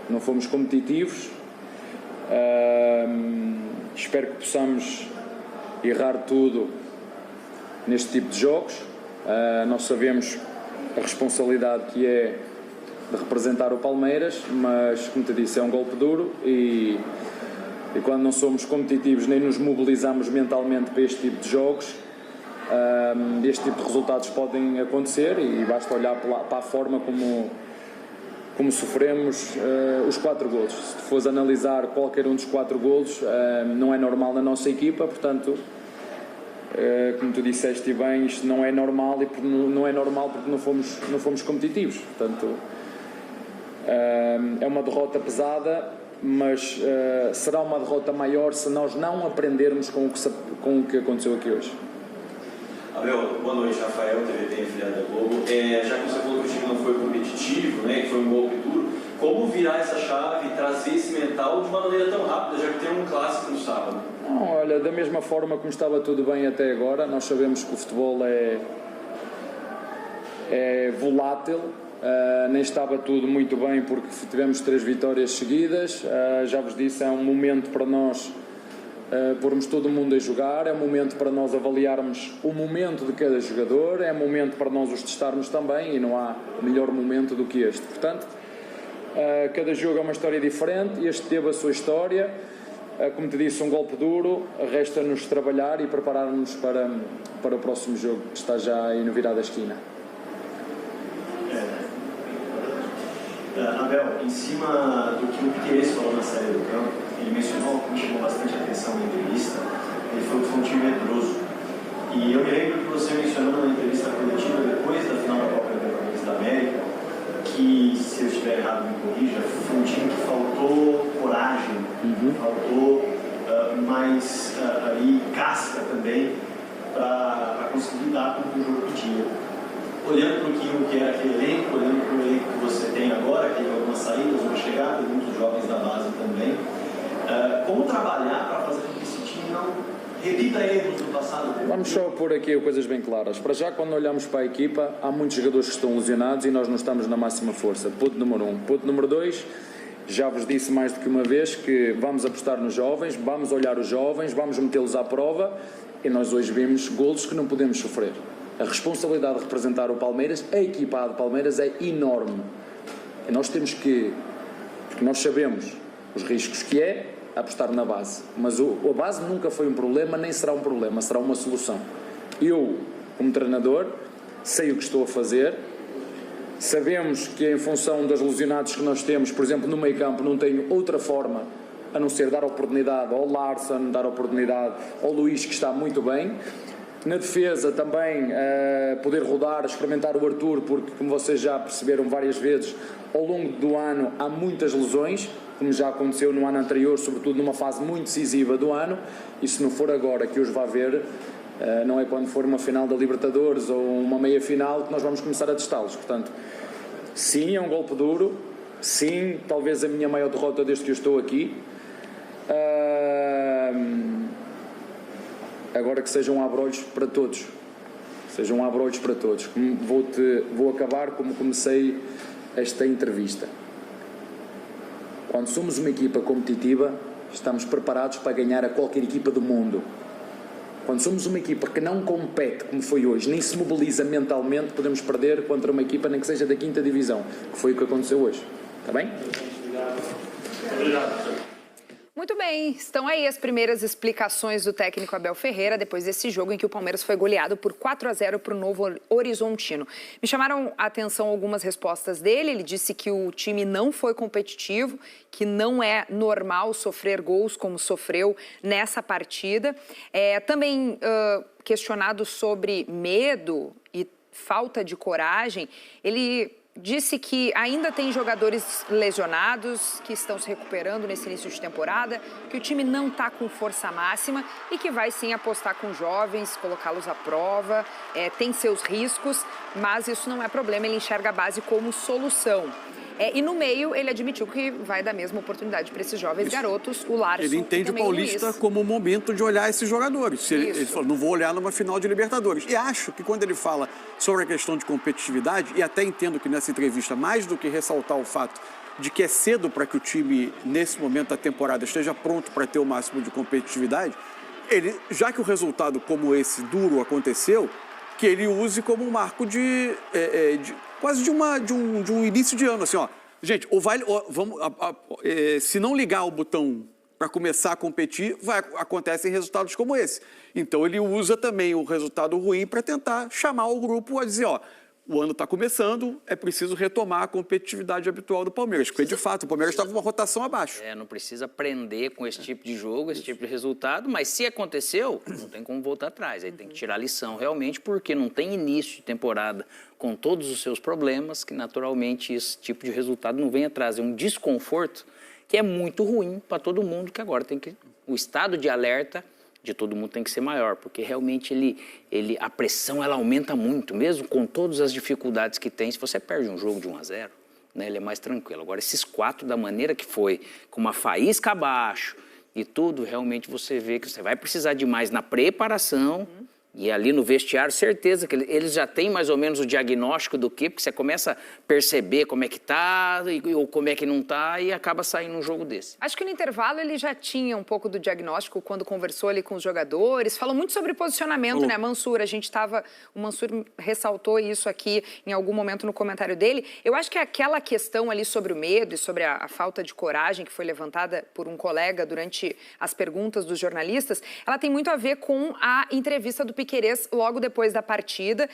não fomos competitivos. Espero que possamos errar tudo neste tipo de jogos. Nós sabemos a responsabilidade que é de representar o Palmeiras, mas, como te disse, é um golpe duro e quando não somos competitivos nem nos mobilizamos mentalmente para este tipo de jogos, este tipo de resultados podem acontecer e basta olhar para a forma como sofremos os 4 golos. Se tu fores analisar qualquer um dos 4 golos, não é normal na nossa equipa, portanto, como tu disseste bem, isto não é normal e não é normal porque não fomos competitivos. Portanto, é uma derrota pesada, mas será uma derrota maior se nós não aprendermos com o que aconteceu aqui hoje. Abel, boa noite, Rafael, TVT Afiliado da Globo. Já que você falou que o time não foi competitivo, né, que foi um golpe duro, como virar essa chave e trazer esse mental de uma maneira tão rápida, já que tem um clássico no sábado? Não, olha, da mesma forma como estava tudo bem até agora, nós sabemos que o futebol é volátil, nem estava tudo muito bem porque tivemos 3 vitórias seguidas, já vos disse, é um momento para nós pormos todo mundo a jogar, é um momento para nós avaliarmos o momento de cada jogador, é um momento para nós os testarmos também e não há melhor momento do que este. Portanto, cada jogo é uma história diferente, este teve a sua história, como te disse, um golpe duro, resta-nos trabalhar e preparar-nos para o próximo jogo que está já aí no virar da esquina. Abel, em cima do que o Piquerez falou na saída do campo, ele mencionou, que me chamou bastante atenção na entrevista, ele falou que foi um time medroso. E eu me lembro que você mencionou na entrevista coletiva, depois da final da Copa Libertadores da América, que, se eu estiver errado, me corrija, foi um time que faltou coragem, faltou mais casca também, para conseguir lidar com o que o jogo pedia. Olhando para o que era aquele elenco, olhando para o elenco que você tem agora, que tem algumas saídas, uma chegada, muitos jovens da base também, como trabalhar para fazer com que esse time não repita erros do passado? Vamos só pôr aqui coisas bem claras. Para já, quando olhamos para a equipa, há muitos jogadores que estão lesionados e nós não estamos na máxima força. Ponto número 1. Ponto número 2, já vos disse mais do que uma vez que vamos apostar nos jovens, vamos olhar os jovens, vamos metê-los à prova e nós hoje vimos golos que não podemos sofrer. A responsabilidade de representar o Palmeiras, a equipa de Palmeiras é enorme. E nós temos que, porque nós sabemos os riscos que é apostar na base, mas a base nunca foi um problema, nem será um problema, será uma solução. Eu, como treinador, sei o que estou a fazer, sabemos que em função dos lesionados que nós temos, por exemplo, no meio campo, não tenho outra forma a não ser dar oportunidade ao Larson, dar oportunidade ao Luís, que está muito bem. Na defesa também poder rodar, experimentar o Arthur, porque como vocês já perceberam várias vezes, ao longo do ano há muitas lesões, como já aconteceu no ano anterior, sobretudo numa fase muito decisiva do ano, e se não for agora que hoje vai haver, não é quando for uma final da Libertadores ou uma meia final que nós vamos começar a testá-los. Portanto, sim, é um golpe duro, sim, talvez a minha maior derrota desde que eu estou aqui. Agora que sejam abrolhos para todos, vou acabar como comecei esta entrevista. Quando somos uma equipa competitiva, estamos preparados para ganhar a qualquer equipa do mundo. Quando somos uma equipa que não compete, como foi hoje, nem se mobiliza mentalmente, podemos perder contra uma equipa nem que seja da 5ª divisão, que foi o que aconteceu hoje. Está bem? Obrigado. Muito bem, estão aí as primeiras explicações do técnico Abel Ferreira depois desse jogo em que o Palmeiras foi goleado por 4-0 para o Novo Horizontino. Me chamaram a atenção algumas respostas dele. Ele disse que o time não foi competitivo, que não é normal sofrer gols como sofreu nessa partida. Também questionado sobre medo e falta de coragem, ele disse que ainda tem jogadores lesionados, que estão se recuperando nesse início de temporada, que o time não está com força máxima e que vai sim apostar com jovens, colocá-los à prova, tem seus riscos, mas isso não é problema, ele enxerga a base como solução. E no meio, ele admitiu que vai dar mesma oportunidade para esses jovens garotos, o Larson. Ele entende o Paulista como o momento de olhar esses jogadores. Ele falou, não vou olhar numa final de Libertadores. E acho que quando ele fala sobre a questão de competitividade, e até entendo que nessa entrevista, mais do que ressaltar o fato de que é cedo para que o time, nesse momento da temporada, esteja pronto para ter o máximo de competitividade, já que o resultado como esse duro aconteceu, que ele use como um marco quase de um início de ano, assim, ó. Gente, se não ligar o botão para começar a competir, acontecem resultados como esse. Então, ele usa também o resultado ruim para tentar chamar o grupo a dizer, ó, o ano está começando, é preciso retomar a competitividade habitual do Palmeiras, porque, de fato, o Palmeiras estava com uma rotação abaixo. Não precisa aprender com esse tipo de jogo, esse tipo de resultado, mas se aconteceu, não tem como voltar atrás. Aí tem que tirar a lição, realmente, porque não tem início de temporada com todos os seus problemas, que, naturalmente, esse tipo de resultado não vem atrás. É um desconforto que é muito ruim para todo mundo, que agora tem que... O estado de alerta de todo mundo tem que ser maior, porque realmente a pressão ela aumenta muito, mesmo com todas as dificuldades que tem. Se você perde um jogo de 1-0, né, ele é mais tranquilo. Agora, esses 4 da maneira que foi, com uma faísca abaixo e tudo, realmente você vê que você vai precisar de mais na preparação. E ali no vestiário, certeza que eles já têm mais ou menos o diagnóstico do quê, porque você começa a perceber como é que tá ou como é que não tá e acaba saindo um jogo desse. Acho que no intervalo ele já tinha um pouco do diagnóstico quando conversou ali com os jogadores, falou muito sobre posicionamento, né, Mansur? O Mansur ressaltou isso aqui em algum momento no comentário dele. Eu acho que aquela questão ali sobre o medo e sobre a falta de coragem que foi levantada por um colega durante as perguntas dos jornalistas, ela tem muito a ver com a entrevista do Piquerez logo depois da partida,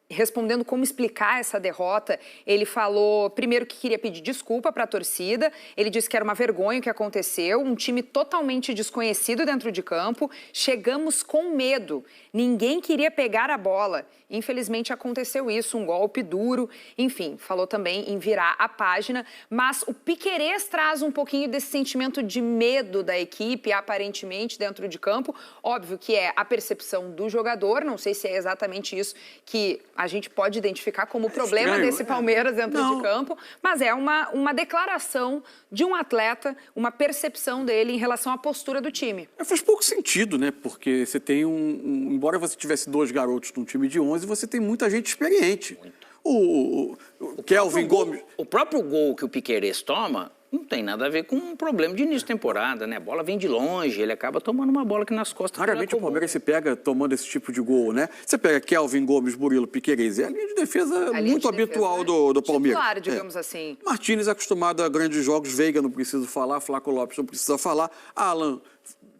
respondendo como explicar essa derrota. Ele falou, primeiro, que queria pedir desculpa para a torcida. Ele disse que era uma vergonha o que aconteceu, um time totalmente desconhecido dentro de campo. Chegamos com medo, ninguém queria pegar a bola. Infelizmente aconteceu isso, um golpe duro. Enfim, falou também em virar a página. Mas o Piquerez traz um pouquinho desse sentimento de medo da equipe, aparentemente, dentro de campo. Óbvio que é a percepção do jogador, não sei se é exatamente isso que a gente pode identificar como o problema desse Palmeiras dentro de campo, mas é uma declaração de um atleta, uma percepção dele em relação à postura do time. Faz pouco sentido, né? Porque você tem embora você tivesse 2 garotos num time de 11, você tem muita gente experiente. O Kelvin Gomes... O próprio gol que o Piquerez toma não tem nada a ver com um problema de início de temporada, né? A bola vem de longe, ele acaba tomando uma bola aqui nas costas. Raramente o Palmeiras se pega tomando esse tipo de gol, né? Você pega Kelvin Gomes, Murilo, Piquerez, é a linha de defesa muito habitual do Palmeiras. Titular, digamos assim. Martínez acostumado a grandes jogos, Veiga não precisa falar, Flaco Lopes não precisa falar, Alan,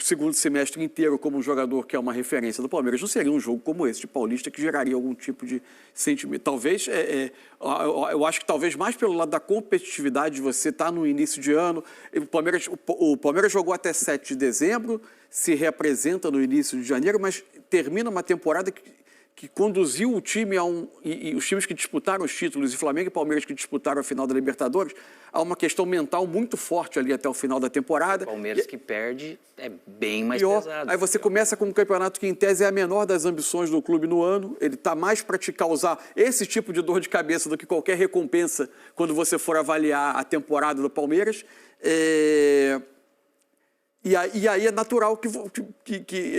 segundo semestre inteiro como um jogador que é uma referência do Palmeiras. Não seria um jogo como esse de Paulista que geraria algum tipo de sentimento. Talvez, eu acho que talvez mais pelo lado da competitividade, você está no início de ano, o Palmeiras jogou até 7 de dezembro, se reapresenta no início de janeiro, mas termina uma temporada que conduziu o time e os times que disputaram os títulos, e Flamengo e Palmeiras que disputaram a final da Libertadores, a uma questão mental muito forte ali até o final da temporada. O Palmeiras que perde é bem mais pesado. Aí você começa com um campeonato que, em tese, é a menor das ambições do clube no ano. Ele está mais para te causar esse tipo de dor de cabeça do que qualquer recompensa quando você for avaliar a temporada do Palmeiras. E aí é natural que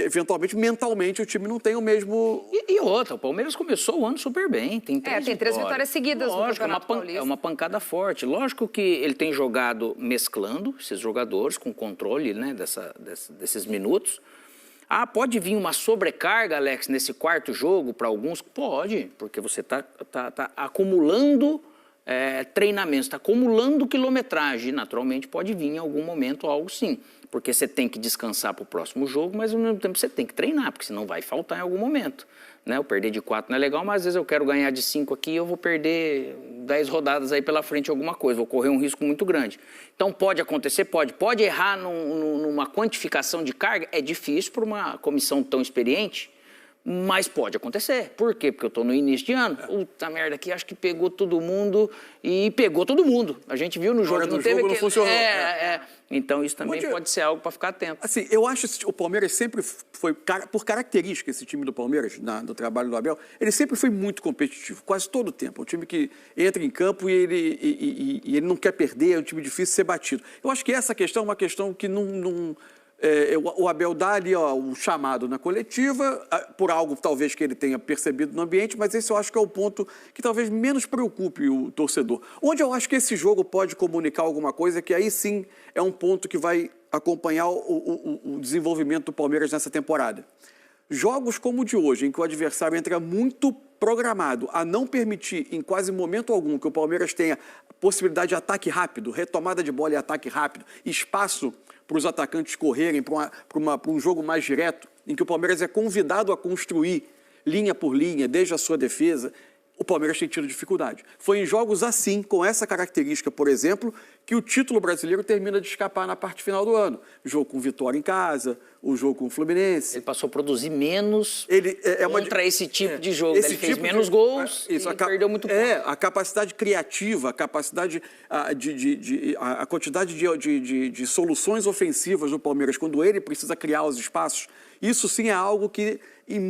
eventualmente, mentalmente, o time não tenha o mesmo... E outra, o Palmeiras começou o ano super bem. Tem 3 vitórias seguidas. Lógico, no Campeonato é uma pancada forte. Lógico que ele tem jogado mesclando esses jogadores com controle, né, desses minutos. Pode vir uma sobrecarga, Alex, nesse 4º jogo para alguns? Pode, porque você está acumulando... treinamentos, está acumulando quilometragem, naturalmente pode vir em algum momento algo sim, porque você tem que descansar para o próximo jogo, mas ao mesmo tempo você tem que treinar, porque senão vai faltar em algum momento, né? Eu perder de 4 não é legal, mas às vezes eu quero ganhar de 5 aqui, eu vou perder 10 rodadas aí pela frente alguma coisa, vou correr um risco muito grande. Então pode acontecer, pode errar numa quantificação de carga, é difícil para uma comissão tão experiente, mas pode acontecer. Por quê? Porque eu estou no início de ano. Puta merda, aqui acho que pegou todo mundo e pegou todo mundo. A gente viu no jogo, não teve não funcionou. Então isso também pode ser algo para ficar atento. Assim, eu acho que o Palmeiras sempre foi, por característica, esse time do Palmeiras, no trabalho do Abel, ele sempre foi muito competitivo, quase todo o tempo. É um time que entra em campo e ele não quer perder, é um time difícil de ser batido. Eu acho que essa questão é uma questão que não O Abel dá ali o chamado na coletiva, por algo talvez que ele tenha percebido no ambiente, mas esse eu acho que é o ponto que talvez menos preocupe o torcedor. Onde eu acho que esse jogo pode comunicar alguma coisa, que aí sim é um ponto que vai acompanhar o desenvolvimento do Palmeiras nessa temporada. Jogos como o de hoje, em que o adversário entra muito programado a não permitir em quase momento algum que o Palmeiras tenha possibilidade de ataque rápido, retomada de bola e ataque rápido, espaço para os atacantes correrem para um jogo mais direto, em que o Palmeiras é convidado a construir linha por linha, desde a sua defesa, o Palmeiras tem tido dificuldade. Foi em jogos assim, com essa característica, por exemplo, que o título brasileiro termina de escapar na parte final do ano. O jogo com Vitória em casa, o jogo com o Fluminense. Ele passou a produzir menos contra esse tipo de jogo. Ele fez menos gols e perdeu muito pouco. A capacidade criativa, a capacidade, a quantidade de soluções ofensivas do Palmeiras, quando ele precisa criar os espaços, isso sim é algo que, em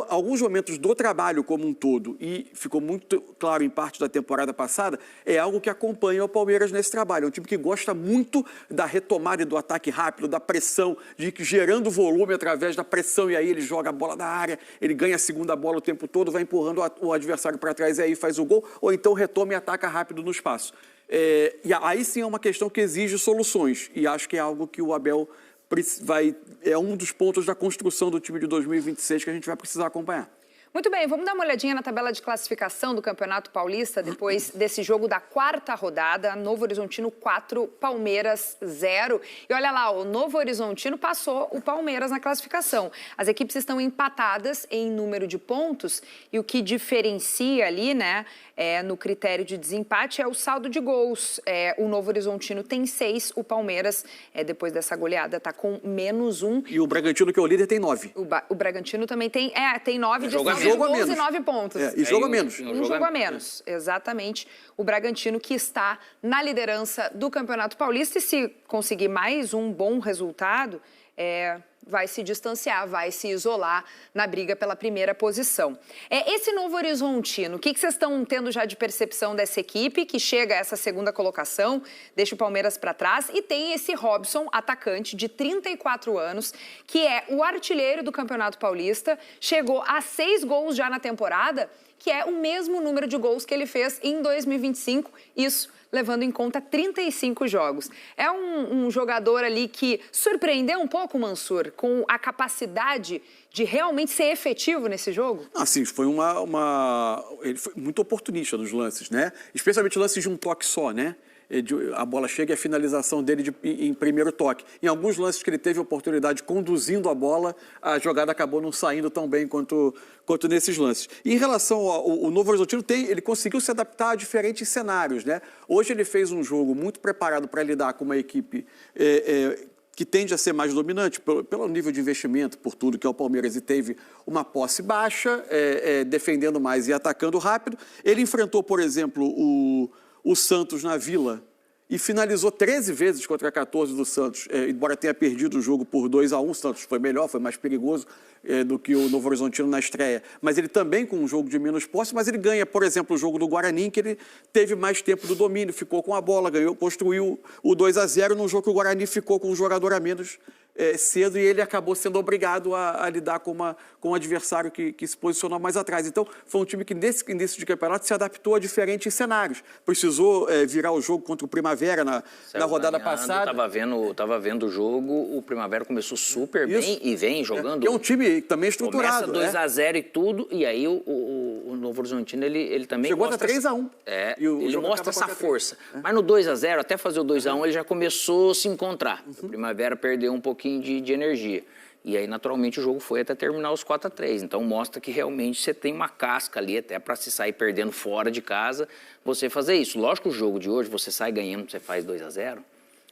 alguns momentos do trabalho como um todo, e ficou muito claro em parte da temporada passada, é algo que acompanha o Palmeiras nesse trabalho. É um time que gosta muito da retomada e do ataque rápido, da pressão, de ir gerando volume através da pressão, e aí ele joga a bola da área, ele ganha a segunda bola o tempo todo, vai empurrando o adversário para trás e aí faz o gol, ou então retoma e ataca rápido no espaço. E aí sim é uma questão que exige soluções, e acho que é algo que o Abel é um dos pontos da construção do time de 2026 que a gente vai precisar acompanhar. Muito bem, vamos dar uma olhadinha na tabela de classificação do Campeonato Paulista depois desse jogo da quarta rodada. Novo Horizontino 4, Palmeiras 0. E olha lá, o Novo Horizontino passou o Palmeiras na classificação. As equipes estão empatadas em número de pontos e o que diferencia ali, né, no critério de desempate é o saldo de gols. O Novo Horizontino tem 6, o Palmeiras, depois dessa goleada, está com -1. E o Bragantino, que é o líder, tem 9. O Bragantino também tem 9 de saldo. Jogo a gols menos. E 9 pontos. E jogo a menos. Um jogo a menos, exatamente. O Bragantino que está na liderança do Campeonato Paulista e se conseguir mais um bom resultado, vai se distanciar, vai se isolar na briga pela primeira posição. Esse Novo Horizontino, o que vocês estão tendo já de percepção dessa equipe que chega a essa segunda colocação, deixa o Palmeiras para trás e tem esse Robson, atacante de 34 anos, que é o artilheiro do Campeonato Paulista, chegou a 6 gols já na temporada, que é o mesmo número de gols que ele fez em 2025, isso levando em conta 35 jogos. É um jogador ali que surpreendeu um pouco o Mansur, com a capacidade de realmente ser efetivo nesse jogo? Sim, foi ele foi muito oportunista nos lances, né? Especialmente lances de um toque só, né? A bola chega e a finalização dele em primeiro toque. Em alguns lances que ele teve a oportunidade conduzindo a bola, a jogada acabou não saindo tão bem quanto nesses lances. E em relação ao Novo Horizontino, ele conseguiu se adaptar a diferentes cenários, né? Hoje ele fez um jogo muito preparado para lidar com uma equipe que tende a ser mais dominante pelo nível de investimento, por tudo que é o Palmeiras, e teve uma posse baixa, defendendo mais e atacando rápido. Ele enfrentou, por exemplo, o Santos na Vila e finalizou 13 vezes contra 14 do Santos, embora tenha perdido o jogo por 2-1, o Santos foi melhor, foi mais perigoso do que o Novo Horizontino na estreia, mas ele também com um jogo de menos posse, mas ele ganha, por exemplo, o jogo do Guarani, que ele teve mais tempo do domínio, ficou com a bola, construiu o 2-0 num jogo que o Guarani ficou com um jogador a menos cedo e ele acabou sendo obrigado a lidar com um adversário que se posicionou mais atrás. Então, foi um time que, nesse início de campeonato, se adaptou a diferentes cenários. Precisou virar o jogo contra o Primavera na rodada passada. Estava vendo o jogo, o Primavera começou super bem e vem jogando. É um time também estruturado. Começa 2-0 e tudo, e aí o Novo Horizontino, ele também chegou até 3-1. Ele mostra essa força. Mas no 2-0, até fazer o 2-1, ele já começou a se encontrar. O Primavera perdeu um pouquinho de energia. E aí, naturalmente, o jogo foi até terminar os 4-3. Então, mostra que realmente você tem uma casca ali, até para se sair perdendo fora de casa, você fazer isso. Lógico que o jogo de hoje, você sai ganhando, você faz 2-0.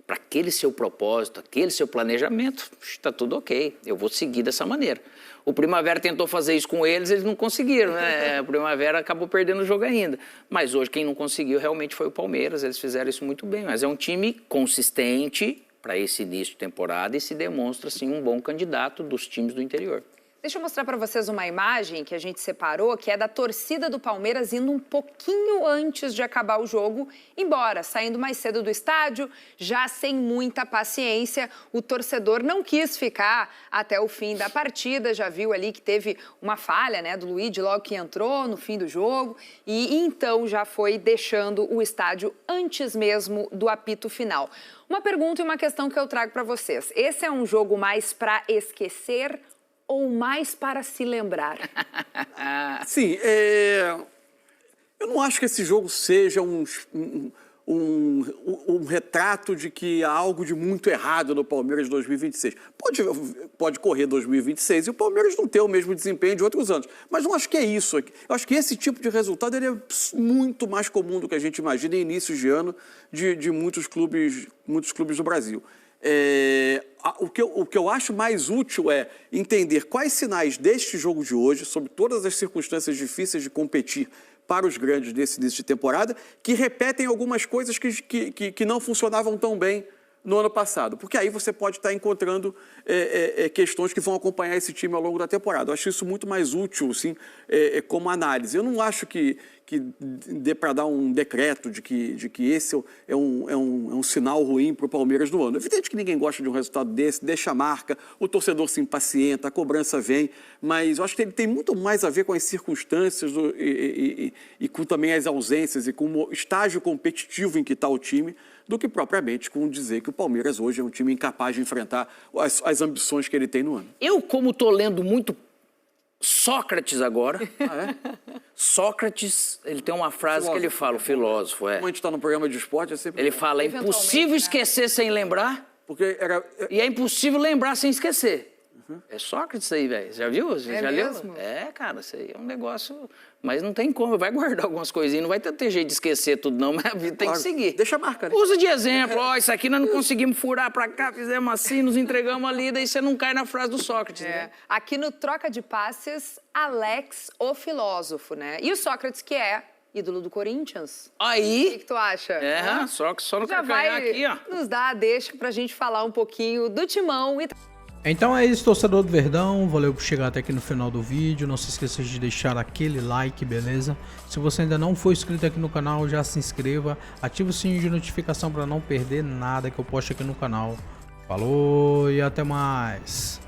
Para aquele seu propósito, aquele seu planejamento, está tudo ok. Eu vou seguir dessa maneira. O Primavera tentou fazer isso com eles não conseguiram, né? O Primavera acabou perdendo o jogo ainda. Mas hoje, quem não conseguiu realmente foi o Palmeiras. Eles fizeram isso muito bem. Mas é um time consistente para esse início de temporada e se demonstra, assim, um bom candidato dos times do interior. Deixa eu mostrar para vocês uma imagem que a gente separou, que é da torcida do Palmeiras indo um pouquinho antes de acabar o jogo, embora, saindo mais cedo do estádio, já sem muita paciência. O torcedor não quis ficar até o fim da partida, já viu ali que teve uma falha, né, do Luigi logo que entrou no fim do jogo, e então já foi deixando o estádio antes mesmo do apito final. Uma pergunta e uma questão que eu trago para vocês. Esse é um jogo mais para esquecer ou mais para se lembrar? Sim, eu não acho que esse jogo seja um retrato de que há algo de muito errado no Palmeiras 2026. Pode correr 2026 e o Palmeiras não ter o mesmo desempenho de outros anos. Mas não acho que é isso. Eu acho que esse tipo de resultado ele é muito mais comum do que a gente imagina em inícios de ano de muitos clubes do Brasil. O que eu acho mais útil é entender quais sinais deste jogo de hoje, sob todas as circunstâncias difíceis de competir para os grandes desse início de temporada, que repetem algumas coisas que não funcionavam tão bem no ano passado. Porque aí você pode estar encontrando questões que vão acompanhar esse time ao longo da temporada. Eu acho isso muito mais útil, sim, como análise. Eu não acho que dê para dar um decreto de que esse é um sinal ruim para o Palmeiras no ano. É evidente que ninguém gosta de um resultado desse, deixa a marca, o torcedor se impacienta, a cobrança vem, mas eu acho que ele tem muito mais a ver com as circunstâncias e com também as ausências e com o estágio competitivo em que está o time, do que propriamente com dizer que o Palmeiras hoje é um time incapaz de enfrentar as ambições que ele tem no ano. Eu, como estou lendo muito Sócrates agora, Sócrates, ele tem uma frase que ele fala, o filósofo, Como a gente está no programa de esporte, é sempre... Ele fala, é impossível esquecer sem lembrar, e é impossível lembrar sem esquecer. É Sócrates isso aí, velho. Já viu? Você já mesmo? leu? Cara, isso aí é um negócio... Mas não tem como, vai guardar algumas coisinhas, não vai ter jeito de esquecer tudo não, mas a vida tem que seguir. Deixa a marca, né? Usa de exemplo, isso aqui nós não conseguimos furar pra cá, fizemos assim, nos entregamos ali, daí você não cai na frase do Sócrates, né? Aqui no Troca de Passes, Alex, o filósofo, né? E o Sócrates, que é ídolo do Corinthians. Aí... O que tu acha? Só no Já calcanhar vai aqui, ó. nos dar a deixa pra gente falar um pouquinho do Timão e... Então é isso, torcedor do Verdão, valeu por chegar até aqui no final do vídeo, não se esqueça de deixar aquele like, beleza? Se você ainda não for inscrito aqui no canal, já se inscreva, ative o sininho de notificação para não perder nada que eu posto aqui no canal. Falou e até mais!